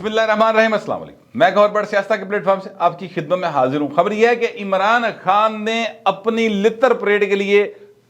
بسم اللہ الرحمن الرحیم، السلام علیکم۔ میں گور بڑھ سیاستہ کے پلیٹ فارم سے آپ کی خدمت میں حاضر ہوں۔ خبر یہ ہے کہ عمران خان نے اپنی لتر پریڈ کے لیے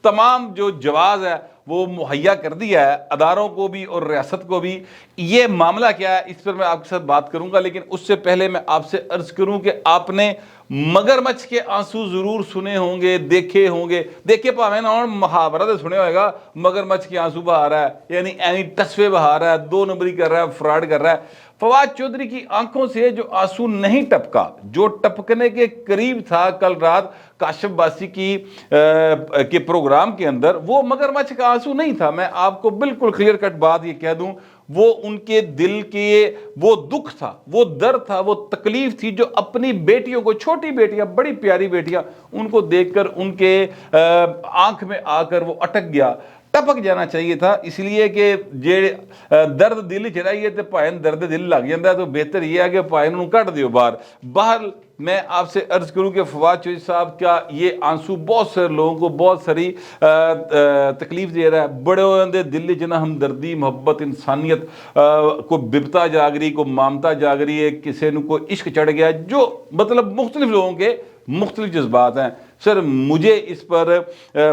تمام جو جواز ہے وہ مہیا کر دیا ہے، اداروں کو بھی اور ریاست کو بھی۔ یہ معاملہ کیا ہے اس پر میں آپ کے ساتھ بات کروں گا، لیکن اس سے پہلے میں آپ سے عرض کروں کہ آپ نے مگرمچھ کے آنسو ضرور سنے ہوں گے، دیکھے ہوں گے۔ دیکھے پاویں اور محاورہ سے سنے ہوئے گا، مگرمچھ کے آنسو بہا رہا ہے، یعنی اینی ٹسوے بہا رہا ہے، دو نمبری کر رہا ہے، فراڈ کر رہا ہے۔ فواد چودھری کی آنکھوں سے جو آنسو نہیں ٹپکا، جو ٹپکنے کے قریب تھا کل رات کاشف باسی کے پروگرام کے اندر، وہ مگرمچھ کا آنسو نہیں تھا۔ میں آپ کو بالکل کلیئر کٹ بات یہ کہہ دوں، وہ ان کے دل کے وہ دکھ تھا، وہ درد تھا، وہ تکلیف تھی جو اپنی بیٹیوں کو، چھوٹی بیٹیاں، بڑی پیاری بیٹیاں، ان کو دیکھ کر ان کے آنکھ میں آ کر وہ اٹک گیا۔ ٹپک جانا چاہیے تھا، اس لیے کہ درد دل چڑھائیے تو پائن درد دل لگ جاتا ہے، تو بہتر یہ ہے کہ پائن انہوں کٹ دیو باہر۔ باہر میں آپ سے عرض کروں کہ فواد چودھری صاحب کا یہ آنسو بہت سارے لوگوں کو بہت ساری تکلیف دے رہا ہے۔ بڑے ہوندے دل جنا ہمدردی، محبت، انسانیت، کو بپتا جاگ رہی، کو مامتا جاگ رہی ہے، کسی نے کو عشق چڑھ گیا، جو مطلب مختلف لوگوں کے مختلف جذبات ہیں۔ سر مجھے اس پر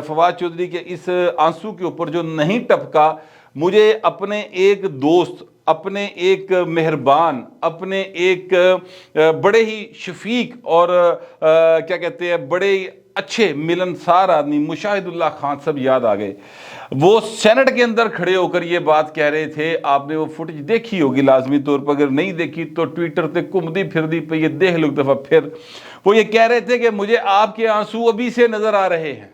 فواد چودھری کے اس آنسو کے اوپر جو نہیں ٹپکا، مجھے اپنے ایک دوست، اپنے ایک مہربان، اپنے ایک بڑے ہی شفیق اور کیا کہتے ہیں بڑے اچھے ملنسار آدمی مشاہد اللہ خان صاحب یاد آ گئے۔ وہ سینٹ کے اندر کھڑے ہو کر یہ بات کہہ رہے تھے، آپ نے وہ فوٹیج دیکھی ہوگی لازمی طور پر، اگر نہیں دیکھی تو ٹویٹر تے کمدی پھردی پہ یہ دیکھ لو دفعہ پھر۔ وہ یہ کہہ رہے تھے کہ مجھے آپ کے آنسو ابھی سے نظر آ رہے ہیں،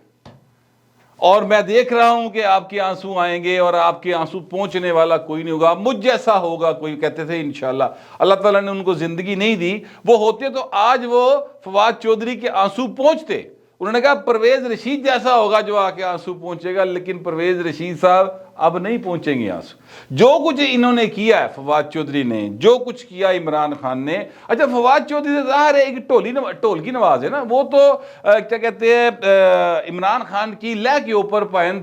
اور میں دیکھ رہا ہوں کہ آپ کے آنسو آئیں گے، اور آپ کے آنسو پہنچنے والا کوئی نہیں ہوگا، مجھ جیسا ہوگا کوئی۔ کہتے تھے انشاءاللہ۔ اللہ تعالیٰ نے ان کو زندگی نہیں دی، وہ ہوتے تو آج وہ فواد چودھری کے آنسو پہنچتے۔ انہوں نے کہا پرویز رشید جیسا ہوگا جو آ کے آنسو پہنچے گا، لیکن پرویز رشید صاحب اب نہیں پہنچیں گے آنسو۔ جو کچھ انہوں نے کیا ہے فواد چودھری نے، جو کچھ کیا عمران خان نے، اچھا فواد چودھری سے ظاہر ہے ایک ٹولکی نواز ہے نا، وہ تو کیا کہتے ہیں عمران خان کی لہ کے اوپر پائن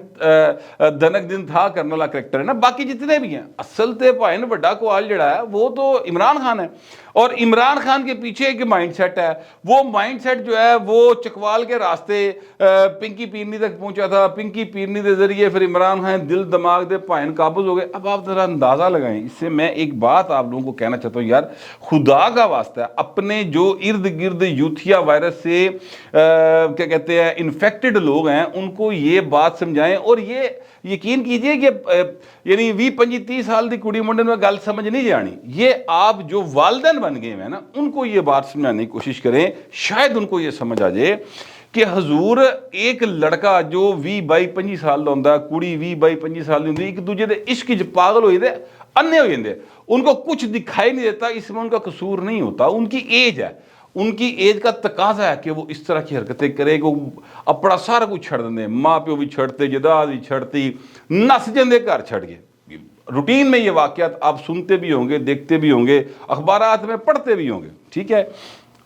دنک دن تھا کرنے والا کریکٹر ہے نا۔ باقی جتنے بھی ہیں اصل تے پائن بڑا کوال جڑا ہے وہ تو عمران خان ہے، اور عمران خان کے پیچھے ایک مائنڈ سیٹ ہے۔ وہ مائنڈ سیٹ جو ہے وہ چکوال کے راستے پنکی پیرنی تک پہنچا تھا، پنکی پیرنی کے ذریعے پھر عمران خان دل دماغ دے پائن قابض ہو گئے۔ اب آپ ذرا اندازہ لگائیں، اس سے میں ایک بات آپ لوگوں کو کہنا چاہتا ہوں، یار خدا کا واسطہ ہے، اپنے جو ارد گرد یوتھیا وائرس سے کیا کہتے ہیں انفیکٹڈ لوگ ہیں ان کو یہ بات سمجھائیں، اور یہ یقین کیجئے کہ یعنی 20-25-30 سال دی کڑی منڈے میں گل سمجھ نہیں جانی۔ یہ آپ جو والدین بن گئے ہیں نا، ان کو یہ بات سمجھانے کی کوشش کریں، شاید ان کو یہ سمجھ آ جائے کہ حضور ایک لڑکا جو 20-22-25 سال دا ہوندا، کڑی 20-22-25 سال دی ہوندی، ایک دوجے دے عشق وچ پاگل ہوئی دے، انے ہوئی جاندے، ان کو کچھ دکھائی نہیں دیتا، اس میں ان کا قصور نہیں ہوتا، ان کی ایج ہے، ان کی ایج کا تقاضا ہے کہ وہ اس طرح کی حرکتیں کرے کہ اپنا سارا کچھ چھڑ دیں، ماں پیو بھی چھڑتے، جداد بھی چھڑتی، نس جاندے گھر چھڑ گئے۔ روٹین میں یہ واقعات آپ سنتے بھی ہوں گے، دیکھتے بھی ہوں گے، اخبارات میں پڑھتے بھی ہوں گے، ٹھیک ہے۔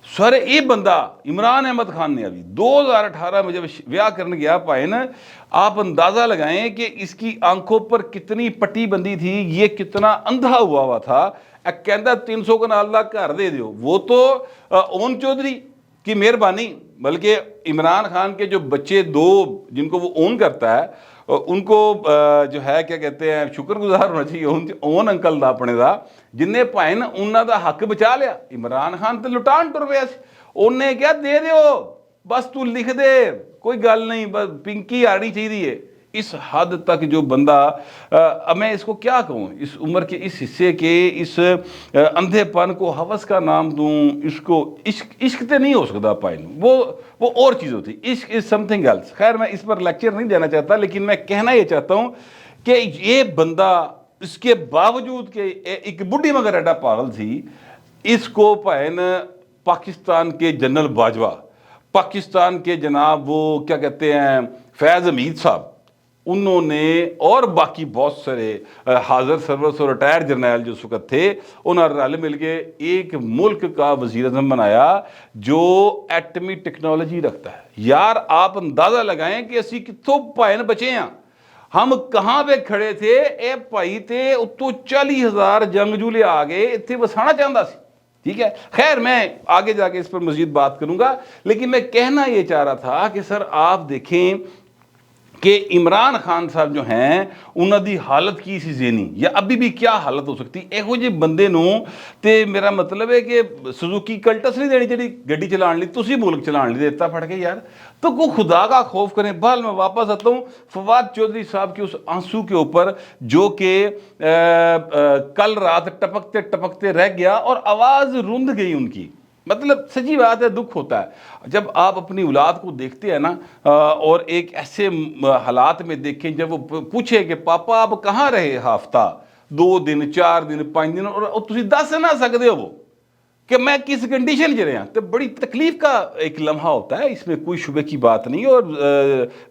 سر یہ بندہ عمران احمد خان نے ابھی 2018 میں جب ویاہ کرنے گیا پائے نا، آپ اندازہ لگائیں کہ اس کی آنکھوں پر کتنی پٹی بندی تھی، یہ کتنا اندھا ہوا تھا۔ کہندہ 300 کنال دا گھر دے دیو، وہ تو اون چودھری کی مہربانی، بلکہ عمران خان کے جو بچے دو جن کو وہ اون کرتا ہے، ان کو جو ہے کیا کہتے ہیں شکر گزار ہونا چاہیے اون انکل دا اپنے دا، جن نے پائن انہاں دا حق بچا لیا۔ عمران خان تے لٹان ٹر پیا سی، انہیں کیا دے دیو، بس تو لکھ دے، کوئی گل نہیں، بس پنکی آنی چاہیے۔ اس حد تک جو بندہ، میں اس کو کیا کہوں، اس عمر کے اس حصے کے اس اندھے پن کو ہوس کا نام دوں، اس کو عشق تے نہیں ہو سکتا پائن، وہ اور چیز ہوتی، عشق از سم تھنگ ایلس۔ خیر میں اس پر لیکچر نہیں دینا چاہتا، لیکن میں کہنا یہ چاہتا ہوں کہ یہ بندہ اس کے باوجود کہ ایک بڈھی مگر ایڈا پاگل تھی، اس کو پائن پاکستان کے جنرل باجوہ، پاکستان کے جناب وہ کیا کہتے ہیں فیض حمید صاحب، انہوں نے اور باقی بہت سارے حاضر سروس اور ریٹائر جرنیل جو اس وقت تھے، انہوں نے رل مل کے ایک ملک کا وزیر اعظم بنایا جو ایٹمی ٹیکنالوجی رکھتا ہے۔ یار آپ اندازہ لگائیں کہ اسی کتوں پائن بچے ہیں، ہم کہاں پہ کھڑے تھے؟ اے بھائی تے اتو 40,000 جنگجو لے آ گئے اتنے وسانا چاہتا سی. ٹھیک ہے، خیر میں آگے جا کے اس پر مزید بات کروں گا، لیکن میں کہنا یہ چاہ رہا تھا کہ سر آپ دیکھیں کہ عمران خان صاحب جو ہیں انہوں دی حالت کی سی ذہنی، یا ابھی بھی کیا حالت ہو سکتی ایہو جے بندے نو. تے میرا مطلب ہے کہ سزوکی کلٹس نہیں دینی جڑی گڈی چلان لی، تسی ملک چلان لی دیتا پھڑ کے یار. تو کو خدا کا خوف کریں. بہرحال میں واپس آتا ہوں فواد چودھری صاحب کے اس آنسو کے اوپر جو کہ کل رات ٹپکتے ٹپکتے رہ گیا اور آواز رند گئی ان کی. مطلب سچی بات ہے، دکھ ہوتا ہے جب آپ اپنی اولاد کو دیکھتے ہیں نا، اور ایک ایسے حالات میں دیکھیں جب وہ پوچھے کہ پاپا آپ کہاں رہے ہفتہ 2 دن 4 دن 5 دن، اور تسی دس نہ سکتے ہو وہ کہ میں کس کنڈیشن چ رہا. تو بڑی تکلیف کا ایک لمحہ ہوتا ہے، اس میں کوئی شبے کی بات نہیں. اور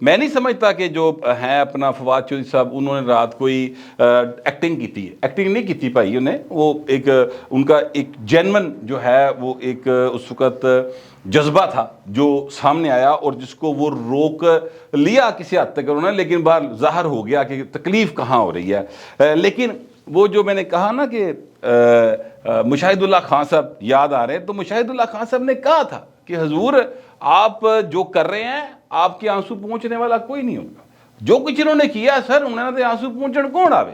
میں نہیں سمجھتا کہ جو ہیں اپنا فواد چودھری صاحب انہوں نے رات کوئی ایکٹنگ کی تھی. ایکٹنگ نہیں کی تھی بھائی انہیں، وہ ایک ان کا ایک جینون جو ہے وہ ایک اس وقت جذبہ تھا جو سامنے آیا، اور جس کو وہ روک لیا کسی حد تک انہوں نے، لیکن باہر ظاہر ہو گیا کہ تکلیف کہاں ہو رہی ہے. لیکن وہ جو میں نے کہا نا کہ مشاہد اللہ خان صاحب یاد آ رہے ہیں، تو مشاہد اللہ خان صاحب نے کہا تھا کہ حضور آپ جو کر رہے ہیں آپ کے آنسو پہنچنے والا کوئی نہیں ہوگا. جو کچھ انہوں نے کیا سر انہوں نے آنسو پہنچن کون آوے.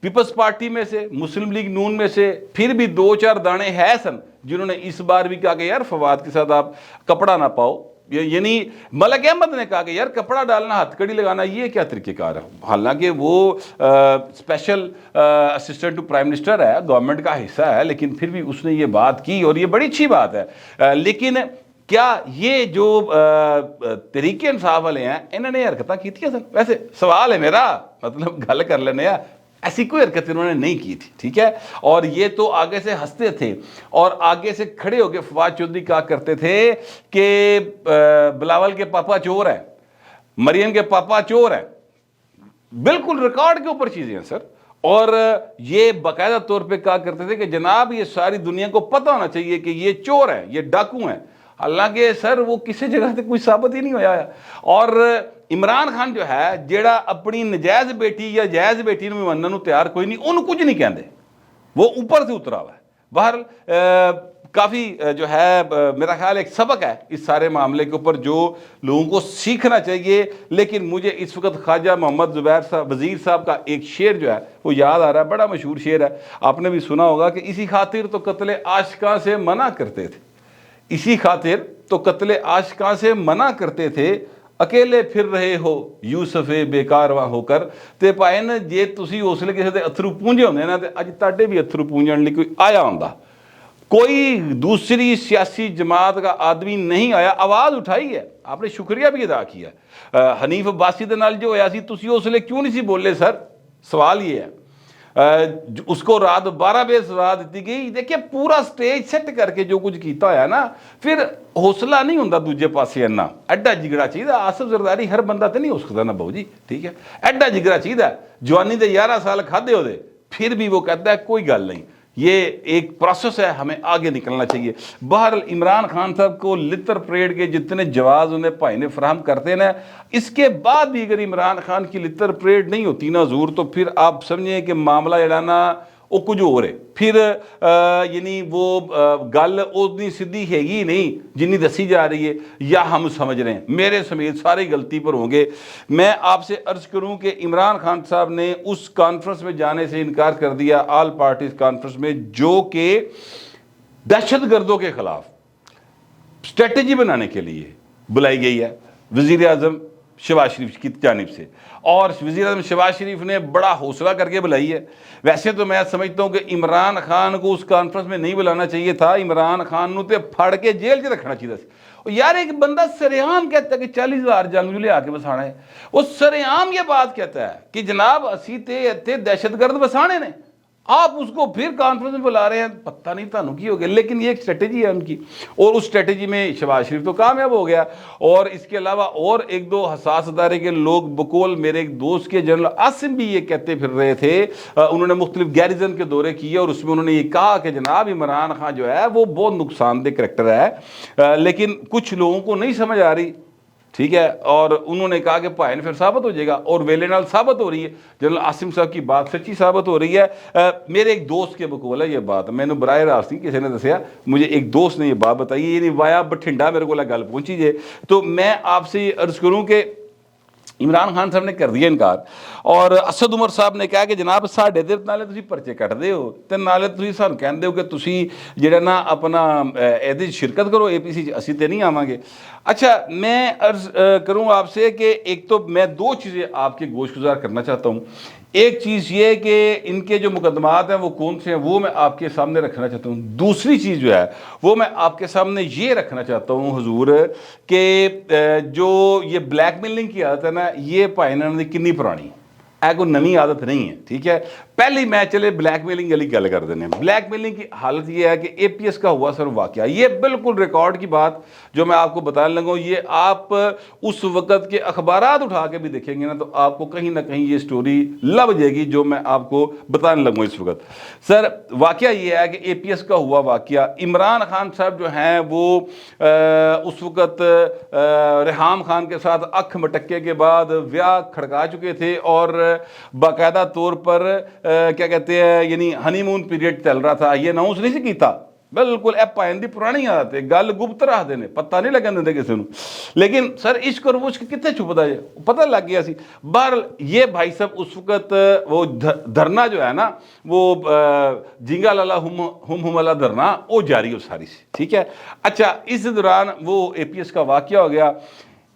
پیپلز پارٹی میں سے، مسلم لیگ نون میں سے پھر بھی 2-4 دانے ہے سن جنہوں نے اس بار بھی کہا کہ یار فواد کے ساتھ آپ کپڑا نہ پاؤ. یعنی ملک احمد نے کہا کہ یار کپڑا ڈالنا ہتھ کڑی لگانا یہ کیا طریقہ کار ہے. حالانکہ وہ special assistant to prime minister ہے، گورنمنٹ کا حصہ ہے، لیکن پھر بھی اس نے یہ بات کی اور یہ بڑی اچھی بات ہے. لیکن کیا یہ جو تحریک انصاف والے ہیں انہوں نے حرکتیں کی تھی سن؟ ویسے سوال ہے میرا، مطلب گل کر لینے ہیں، ایسی کوئی حرکت انہوں نے نہیں کی تھی. ٹھیک ہے، اور یہ تو آگے سے ہنستے تھے اور آگے سے کھڑے ہو کے فواد چودھری کہا کرتے تھے کہ بلاول کے پاپا چور ہیں، مریم کے پاپا چور ہیں. بالکل ریکارڈ کے اوپر چیزیں ہیں سر. اور یہ باقاعدہ طور پہ کہا کرتے تھے کہ جناب یہ ساری دنیا کو پتہ ہونا چاہیے کہ یہ چور ہیں، یہ ڈاکو ہیں. حالانکہ سر وہ کسی جگہ سے کوئی ثابت ہی نہیں ہویا ہے. اور عمران خان جو ہے جیڑا اپنی نجائز بیٹی یا جائز بیٹی میں منن تیار کوئی نہیں، ان کچھ نہیں کہندے، وہ اوپر سے اترا ہوا ہے. بہرحال کافی جو ہے میرا خیال ایک سبق ہے اس سارے معاملے کے اوپر جو لوگوں کو سیکھنا چاہیے. لیکن مجھے اس وقت خواجہ محمد زبیر صاحب وزیر صاحب کا ایک شعر جو ہے وہ یاد آ رہا ہے، بڑا مشہور شعر ہے، آپ نے بھی سنا ہوگا کہ اسی خاطر تو قتل عاشقاں سے منع کرتے تھے، اسی خاطر تو قتل عاشقاں سے منع کرتے تھے، اکیلے پھر رہے ہو یوسف بیکارواں ہو کر. تے پائن جے تسی حوصلے کسی دے اتھرو پونجے ہوندے نا تے اج تاڈے بھی اتھرو پونجن لئی کوئی آیا ہوندا. کوئی دوسری سیاسی جماعت کا آدمی نہیں آیا، آواز اٹھائی ہے، آپ نے شکریہ بھی ادا کیا. حنیف عباسی دے نال جو ہویا سی تسی حوصلے کیوں نہیں سی بولے سر؟ سوال یہ ہے. اس کو رات 12 بجے سزا دیتی گئی. دیکھیں پورا سٹیج سیٹ کر کے جو کچھ کیتا ہویا نا، پھر حوصلہ نہیں ہوندا دوجے پاسے انا ایڈا جگڑا چاہیے. آصف زرداری ہر بندہ تے نہیں ہو سکتا نا بہو جی، ٹھیک ہے، ایڈا جگڑا چاہیے. جوانی دے 11 سال کھادے ہو دے پھر بھی وہ کہتا ہے کوئی گل نہیں، یہ ایک پروسیس ہے، ہمیں آگے نکلنا چاہیے. بہرحال عمران خان صاحب کو لتر پریڈ کے جتنے جواز انہیں بھائی نے فراہم کرتے ہیں، اس کے بعد بھی اگر عمران خان کی لتر پریڈ نہیں ہوتی نا حضور، تو پھر آپ سمجھیں کہ معاملہ جڑانا وہ کچھ ہو رہے. پھر یعنی وہ گل اتنی سیدھی ہے گی نہیں جنی دسی جا رہی ہے یا ہم سمجھ رہے ہیں. میرے سمیت ساری غلطی پر ہوں گے. میں آپ سے عرض کروں کہ عمران خان صاحب نے اس کانفرنس میں جانے سے انکار کر دیا، آل پارٹیز کانفرنس میں، جو کہ دہشت گردوں کے خلاف اسٹریٹجی بنانے کے لیے بلائی گئی ہے وزیر اعظم شہباز شریف کی جانب سے. اور وزیر اعظم شہباز شریف نے بڑا حوصلہ کر کے بلائی ہے. ویسے تو میں سمجھتا ہوں کہ عمران خان کو اس کانفرنس میں نہیں بلانا چاہیے تھا، عمران خان نو تے پھڑ کے جیل چ رکھنا چاہیے تھا. یار ایک بندہ سریعام کہتا ہے کہ 40,000 جنگجو لے آ کے بسانا ہے، وہ سریعام یہ بات کہتا ہے کہ جناب اسی تے دہشت گرد بسانے نے، آپ اس کو پھر کانفرنس میں بلا رہے ہیں. پتہ نہیں تانوں کی ہو گیا، لیکن یہ ایک اسٹریٹجی ہے ان کی، اور اس اسٹریٹجی میں شہباز شریف تو کامیاب ہو گیا. اور اس کے علاوہ اور ایک دو حساس ادارے کے لوگ بقول میرے ایک دوست کے جنرل عاصم بھی یہ کہتے پھر رہے تھے. انہوں نے مختلف گیریزن کے دورے کیے اور اس میں انہوں نے یہ کہا کہ جناب عمران خان جو ہے وہ بہت نقصان دہ کریکٹر ہے. لیکن کچھ لوگوں کو نہیں سمجھ آ رہی ٹھیک ہے، اور انہوں نے کہا کہ پائن پھر ثابت ہو جائے گا، اور ویلے نال ثابت ہو رہی ہے، جنرل عاصم صاحب کی بات سچی ثابت ہو رہی ہے۔ میرے ایک دوست کے بقول ہے یہ بات، میں نے براہ راست نہیں کسی نے دسیا، مجھے ایک دوست نے یہ بات بتائی، یعنی وایا بٹھنڈا میرے کو گل پہنچی جے۔ تو میں آپ سے یہ عرض کروں کہ عمران خان صاحب نے کر دیا انکار، اور اسد عمر صاحب نے کہا کہ جناب ساڈے تے نالے تسی پرچے کٹدے ہو تے نالے تسی سانوں کہندے ہو کہ تسی جڑا نا اپنا ایدی شرکت کرو APC اسی تے نہیں آواں گے۔ اچھا، میں عرض کروں آپ سے کہ ایک تو میں دو چیزیں آپ کے گوش گزار کرنا چاہتا ہوں۔ ایک چیز یہ کہ ان کے جو مقدمات ہیں وہ کون سے ہیں وہ میں آپ کے سامنے رکھنا چاہتا ہوں۔ دوسری چیز جو ہے وہ میں آپ کے سامنے یہ رکھنا چاہتا ہوں حضور کہ جو یہ بلیک میلنگ کی عادت ہے نا، یہ پائنر نے کنی پرانی کوئی نئی عادت نہیں ہے، ٹھیک ہے۔ پہلی میں چلے بلیک میلنگ والی گل کر دینے۔ بلیک میلنگ کی حالت یہ ہے کہ APS کا ہوا سر واقعہ، یہ بالکل ریکارڈ کی بات جو میں آپ کو بتانے لگا ہوں، یہ آپ اس وقت کے اخبارات اٹھا کے بھی دیکھیں گے نا تو آپ کو کہیں نہ کہیں یہ سٹوری لب جائے گی جو میں آپ کو بتانے لگوں اس وقت۔ سر واقعہ یہ ہے کہ APS کا ہوا واقعہ، عمران خان صاحب جو ہیں وہ اس وقت ریحام خان کے ساتھ اکھ مٹکے کے بعد ویاہ کھڑکا چکے تھے، اور باقاعدہ طور پر کیا کہتے ہیں یعنی ہنی مون پیریڈ چل رہا تھا۔ یہ ناؤنس نہیں سی کیتا، بالکل پائن دی پرانی عادت ہے، گل گپت رکھ دینے، پتہ نہیں لگن دے کسی نو۔ لیکن سر عشق اور عشق کتنے چھپتا ہے پتہ لگ گیا سی۔ بہرحال یہ بھائی صاحب اس وقت وہ دھرنا جو ہے نا وہ جنگا لالا ہم والا دھرنا وہ جاری ہو ساری سی، ٹھیک ہے۔ اچھا، اس دوران وہ APS کا واقعہ ہو گیا۔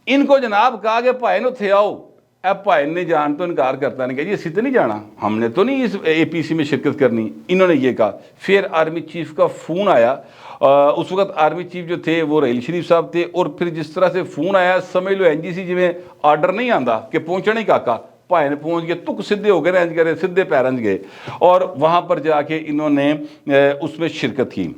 ان کو جناب کہا کہ بھائی نو تھے آؤ، بھائی نے جان تو انکار کرتا نہیں کہ جی اسی تو نہیں جانا، ہم نے تو نہیں اس APC میں شرکت کرنی، انہوں نے یہ کہا۔ پھر آرمی چیف کا فون آیا، اس وقت آرمی چیف جو تھے وہ رحیل شریف صاحب تھے، اور پھر جس طرح سے فون آیا سمجھ لو NGC جی میں آرڈر نہیں آندا کہ پہنچنا ہی کاکا، بھائی نے پہنچ گئے، تک سدھے ہو گئے رینج کرے، سدھے پیرنج گئے، اور وہاں پر جا کے انہوں نے اس میں شرکت کی۔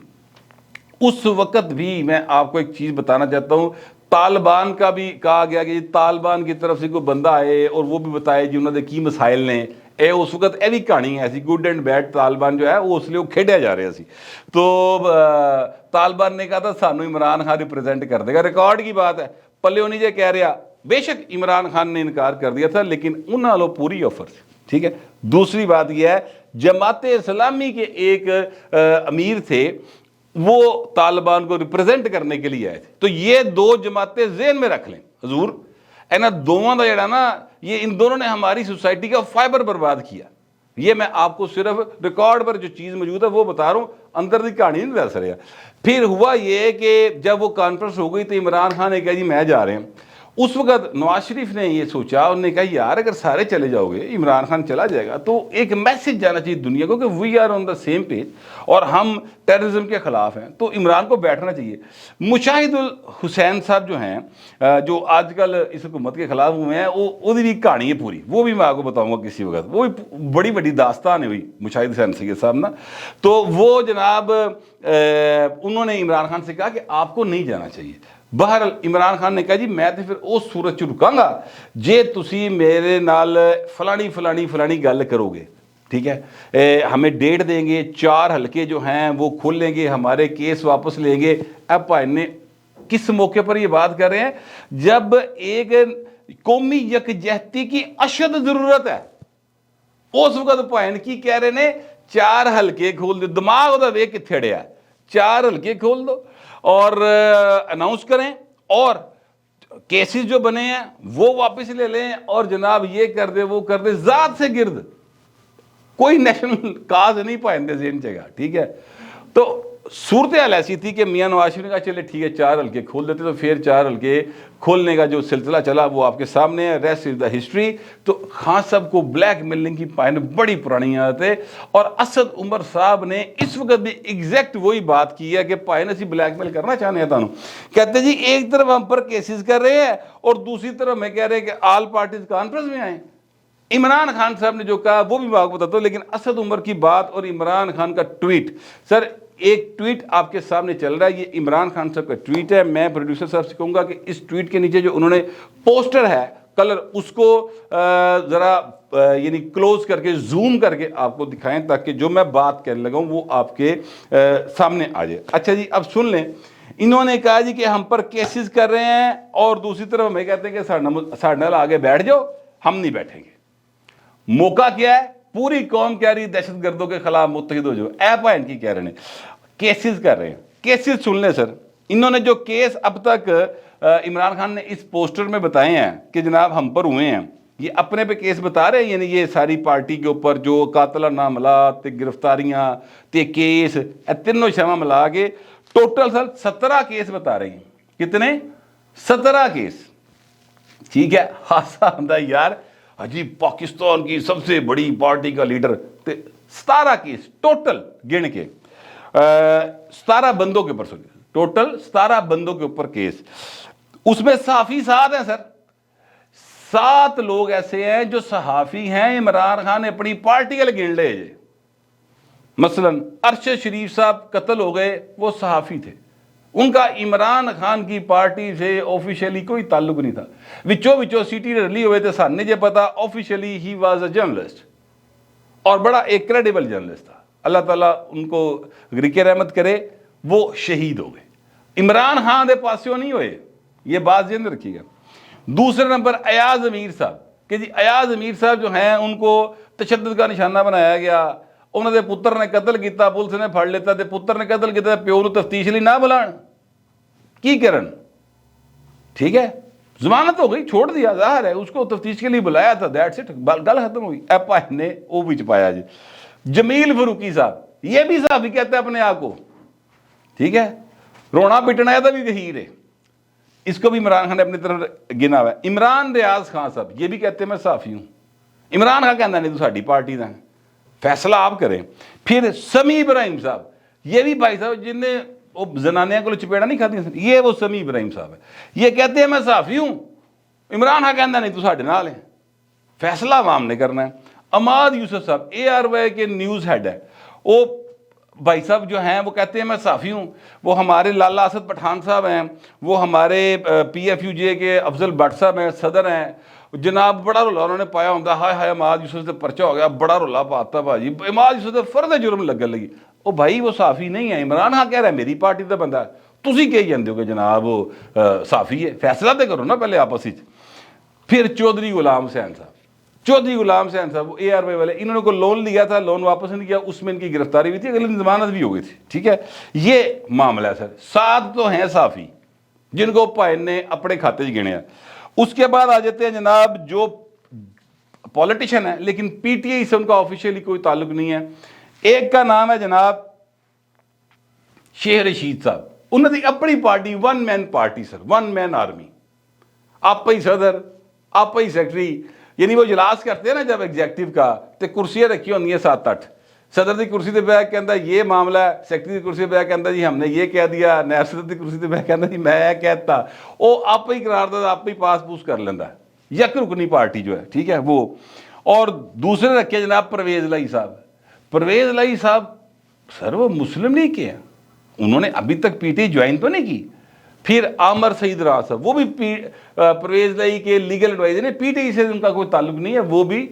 اس وقت بھی میں آپ کو ایک چیز بتانا چاہتا ہوں، طالبان کا بھی کہا گیا کہ طالبان کی طرف سے کوئی بندہ آئے اور وہ بھی بتائے جی انہوں نے کی مسائل نے، اس وقت یہ بھی کہانی ہے ایسی گڈ اینڈ بیڈ، طالبان جو ہے وہ اس لیے وہ کھیڈیا جا رہا سی۔ تو طالبان نے کہا تھا سانو عمران خان ریپرزینٹ کر دے گا، ریکارڈ کی بات ہے، پلے ہونی جے کہہ رہا، بے شک عمران خان نے انکار کر دیا تھا لیکن انہوں نے پوری آفر تھی، ٹھیک ہے۔ دوسری بات یہ ہے جماعت اسلامی کے ایک امیر تھے، وہ طالبان کو ریپرزینٹ کرنے کے لیے آئے تھے۔ تو یہ دو جماعتیں ذہن میں رکھ لیں حضور، دونوں دا جڑا نا یہ ان دونوں نے ہماری سوسائٹی کا فائبر برباد کیا۔ یہ میں آپ کو صرف ریکارڈ پر جو چیز موجود ہے وہ بتا رہا ہوں، اندر دی کہانی نہیں دس رہا۔ پھر ہوا یہ کہ جب وہ کانفرنس ہو گئی تو عمران خان نے کہا جی میں جا رہے ہیں۔ اس وقت نواز شریف نے یہ سوچا، انہوں نے کہا یار اگر سارے چلے جاؤ گے عمران خان چلا جائے گا تو ایک میسج جانا چاہیے دنیا کو کہ we are on the same page اور ہم ٹیررزم کے خلاف ہیں، تو عمران کو بیٹھنا چاہیے۔ مشاہد الحسین صاحب جو ہیں جو آج کل اس حکومت کے خلاف ہوئے ہیں، وہ بھی کہانی ہے پوری، وہ بھی میں آپ کو بتاؤں گا کسی وقت، وہ بڑی بڑی داستان ہے ہوئی مشاہد حسین سید صاحب نا۔ تو وہ جناب انہوں نے عمران خان سے کہا کہ آپ کو نہیں جانا چاہیے۔ بہرحال عمران خان نے کہا جی میں تو پھر اس صورت چ رکاں گا جے تسی میرے نال فلانی فلانی فلانی گل کرو گے، ٹھیک ہے، ہمیں ڈیٹ دیں گے، 4 حلقے جو ہیں وہ کھول لیں گے، ہمارے کیس واپس لیں گے۔ اب بھائی نے کس موقع پر یہ بات کر رہے ہیں جب ایک قومی یکجہتی کی اشد ضرورت ہے، اس وقت بھائی کی کہہ رہے نے 4 حلقے کھول دو، دماغ دا وے کتھے ڈیا، 4 حلقے کھول دو اور اناؤنس کریں، اور کیسز جو بنے ہیں وہ واپس لے لیں، اور جناب یہ کر دے وہ کر دے، ذات سے گرد کوئی نیشنل کاز نہیں پائندے ذہن چاہیے، ٹھیک ہے۔ تو صورتحال ایسی تھی کہ میاں نواز شریف نے کہا چلے ٹھیک ہے 4 حلقے کھول دیتے، تو پھر 4 حلقے کھولنے کا جو سلسلہ چلا وہ آپ کے سامنے ہے، ریسٹ از دا ہسٹری۔ تو خان صاحب کو بلیک میلنگ کی پائن بڑی پرانی عادت ہے، اور اسد عمر صاحب نے اس وقت بھی ایگزیکٹ وہی بات کی ہے کہ پائن اسی بلیک میل کرنا چاہنے ہیں تانوں، کہتے جی ایک طرف ہم پر کیسز کر رہے ہیں اور دوسری طرف میں کہہ رہے ہیں کہ آل پارٹیز کانفرنس میں آئیں۔ عمران خان صاحب نے جو کہا وہ بھی میں آپ کو بتاتا ہوں، لیکن اسد عمر کی بات اور عمران خان کا ٹویٹ، سر ایک ٹویٹ آپ کے سامنے چل رہا ہے، یہ عمران خان صاحب کا ٹویٹ ہے۔ میں پروڈیوسر صاحب سے کہوں گا کہ اس ٹویٹ کے نیچے جو انہوں نے پوسٹر ہے کلر، اس کو ذرا یعنی کلوز کر کے زوم کر کے آپ کو دکھائیں تاکہ جو میں بات کرنے لگا ہوں وہ آپ کے سامنے آ جائے۔ اچھا جی اب سن لیں انہوں نے کہا جی کہ ہم پر کیسز کر رہے ہیں اور دوسری طرف ہمیں کہتے ہیں کہ ساڑھے نال آگے بیٹھ جاؤ، ہم نہیں بیٹھیں گے۔ موقع کیا ہے؟ پوری قوم کہہ رہی دہشت گردوں کے خلاف متحد ہو جاؤ، ایپ ان کی کہہ رہے ہیں، کیسز کر رہے ہیں۔ کیسز سن لیں سر، انہوں نے جو کیس اب تک عمران خان نے اس پوسٹر میں بتائے ہیں کہ جناب ہم پر ہوئے ہیں، یہ اپنے پہ کیس بتا رہے ہیں، یعنی یہ ساری پارٹی کے اوپر جو قاتلانہ حملات تے گرفتاریاں تے کیس تینوں شامل ملا کے ٹوٹل سر 17 کیس بتا رہی ہیں۔ کتنے؟ 17 کیس۔ ٹھیک ہے، خاصا آندہ یار عجیب، پاکستان کی سب سے بڑی پارٹی کا لیڈر، 17 کیس ٹوٹل گن کے 17 بندوں کے اوپر، ٹوٹل 17 بندوں کے اوپر کیس۔ اس میں صحافی 7 ہیں سر، 7 لوگ ایسے ہیں جو صحافی ہیں، عمران خان نے اپنی پارٹی کے گن لے جے۔ مثلا ارشد شریف صاحب قتل ہو گئے، وہ صحافی تھے، ان کا عمران خان کی پارٹی سے آفیشلی کوئی تعلق نہیں تھا، وچوں سیٹی رلی ہوئے تھے، ساننے جے پتا officially he was a journalist, اور بڑا ایک کریڈیبل جرنلسٹ تھا۔ اللہ تعالیٰ ان کو غرق رحمت کرے، وہ شہید ہو گئے۔ عمران خان دے پاسوں نہیں ہوئے، یہ بات ذہن رکھیے گا۔ دوسرے نمبر ایاز امیر صاحب، کہ جی ایاز امیر صاحب جو ہیں ان کو تشدد کا نشانہ بنایا گیا، انہوں نے پتر نے قتل کیتا، پولیس نے پھڑ لیتا، تے پتر نے قتل کیتا، پیو نو تفتیش لی نہ بلان کی کرن، ٹھیک ہے، ضمانت ہو گئی، چھوڑ دیا، ظاہر ہے اس کو تفتیش کے لیے بلایا تھا، دیٹس اٹ، گل ختم ہوئی۔ ایپا نے وہ بھی چھپایا جی۔ جمیل فروقی صاحب، یہ بھی صحافی کہتا ہے اپنے آپ کو، ٹھیک ہے، رونا پٹنا ہے تو بھی غیر ہے، اس کو بھی عمران خان نے اپنی طرف گنا ہوا ہے۔ عمران ریاض خان صاحب، یہ بھی کہتے ہیں میں صحافی ہوں، عمران خان کہنا نہیں تو ساڈی پارٹی دا ہے، فیصلہ آپ کریں۔ پھر سمیع ابراہیم صاحب، یہ بھی بھائی صاحب جن نے وہ زنانیاں کو چپیڑا نہیں کھاتی، یہ وہ سمیع ابراہیم صاحب ہے، یہ کہتے ہیں میں صحافی ہوں، عمران خان کہنا نہیں تو ساڈے نال ہے، فیصلہ عوام نے کرنا ہے۔ عماد یوسف صاحب ARY کے نیوز ہیڈ ہے، وہ بھائی صاحب جو ہیں وہ کہتے ہیں میں صحافی ہوں، وہ ہمارے لالا اسد پٹھان صاحب ہیں، وہ ہمارے PFUJ کے افضل بٹ صاحب ہیں، صدر ہیں، جناب بڑا رولا انہوں نے پایا ہوتا، ہائے ہائے عماد یوسف سے پرچہ ہو گیا، بڑا رولا پاتا بھاجی، عماد یوسف سے فرد جرم لگن لگی۔ او بھائی وہ صحافی نہیں ہے، عمران خان کہہ رہا ہے میری پارٹی کا بندہ ہے، تسی کہی جاندے ہو کہ جناب وہ صحافی ہے، فیصلہ تو کرو نا پہلے آپس وچ۔ پھر چودھری غلام حسین صاحب، چودھری غلام حسین صاحب وہ ARY والے، انہوں نے کوئی لون لیا تھا، لون واپس نہیں کیا، اس میں ان کی گرفتاری ہوئی تھی، اگلے دن ضمانت بھی ہو گئی تھی، ٹھیک ہے، یہ معاملہ ہے سر۔ 7 تو ہیں صحافی جن کو پائن نے اپنے کھاتے سے گنے ہیں۔ اس کے بعد آ جاتے ہیں جناب جو پولیٹیشن ہے لیکن PTI سے ان کا آفیشیلی کوئی تعلق نہیں ہے۔ ایک کا نام ہے جناب شیخ رشید صاحب، انہوں نے اپنی پارٹی ون مین پارٹی سر، ون مین آرمی، آپ ہی صدر، آپ ہی سیکٹری، یعنی وہ اجلاس کرتے ہیں نا جب ایگزیکٹو کا، تے کرسیاں رکھی ہوندی ہیں 7-8، صدر دی کرسی تے بیٹھ کے کہندا یہ معاملہ ہے، سیکٹری دی کرسی تے بیٹھ کے کہندا جی ہم نے یہ کہہ دیا، نائب صدر دی کرسی تے بیٹھ کے کہندا جی میں کہتا، وہ آپ ہی قرارداد آپ ہی پاس پوس کر لیندا ہے، یک رکنی پارٹی جو ہے، ٹھیک ہے وہ۔ اور دوسرے رکھے جناب پرویز الہی صاحب، پرویز الہی صاحب سر وہ مسلم لیگ کے ہیں، انہوں نے ابھی تک PTI جوائن تو نہیں کی۔ پھر عامر سعید راز صاحب، وہ بھی پرویز الہی کے لیگل ایڈوائزر ہیں، PTI سے ان کا کوئی تعلق نہیں ہے، وہ بھی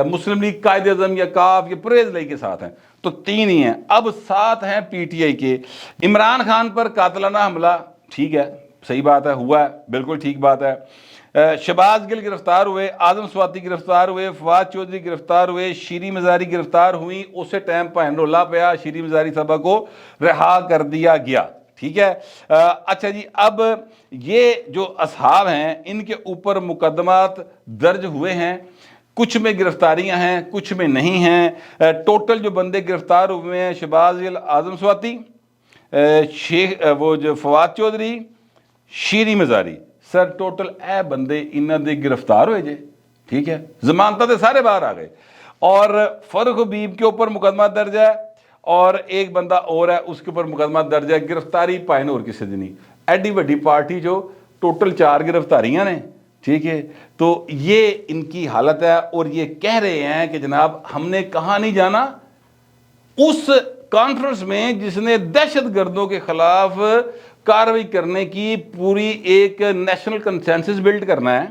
مسلم لیگ قائد اعظم یا کاف یا پرویز الہی کے ساتھ ہیں، تو 3 ہی ہیں۔ اب 7 ہیں PTI کے۔ عمران خان پر قاتلانہ حملہ، ٹھیک ہے، صحیح بات ہے، ہوا ہے، بالکل ٹھیک بات ہے۔ شہباز گل گرفتار ہوئے، اعظم سواتی گرفتار ہوئے، فواد چودھری گرفتار ہوئے، شیریں مزاری گرفتار ہوئی، اسی ٹائم پہ رولا پیا، شیریں مزاری صاحبہ کو رہا کر دیا گیا، ٹھیک ہے۔ اچھا جی، اب یہ جو اصحاب ہیں ان کے اوپر مقدمات درج ہوئے ہیں، کچھ میں گرفتاریاں ہیں، کچھ میں نہیں ہیں۔ ٹوٹل جو بندے گرفتار ہوئے ہیں، شہباز گل، اعظم سواتی، وہ جو فواد چودھری، شیریں مزاری، سر ٹوٹل اے بندے انہاں دے گرفتار ہوئے جے، ٹھیک ہے، ضمانتاں تے سارے باہر آ گئے، اور فرق حبیب کے اوپر مقدمہ درج ہے، اور ایک بندہ اور ہے اس کے اوپر مقدمہ درج ہے، گرفتاری پائن اور کسی دی نہیں۔ ایڈی وڈی پارٹی جو ٹوٹل 4 گرفتاریاں نے، ٹھیک ہے، تو یہ ان کی حالت ہے، اور یہ کہہ رہے ہیں کہ جناب ہم نے کہاں نہیں جانا، اس کانفرنس میں جس نے دہشت گردوں کے خلاف کارروائی کرنے کی پوری ایک نیشنل کنسنسس بلڈ کرنا ہے،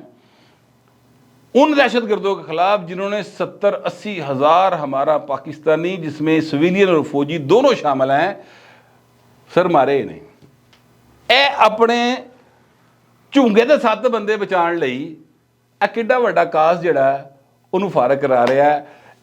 ان دہشت گردوں کے خلاف جنہوں نے 70-80 ہزار ہمارا پاکستانی جس میں سویلین اور فوجی دونوں شامل ہیں، سر مارے نہیں، ਇਹ ਆਪਣੇ ਝੁੰਗੇ ਦੇ 7 ਬੰਦੇ ਬਚਾਉਣ ਲਈ ਇਹ ਕਿੱਡਾ ਵੱਡਾ ਕਾਸ ਜਿਹੜਾ ਹੈ ਉਹਨੂੰ ਫਾਰਗ ਕਰਾ ਰਿਹਾ ਹੈ।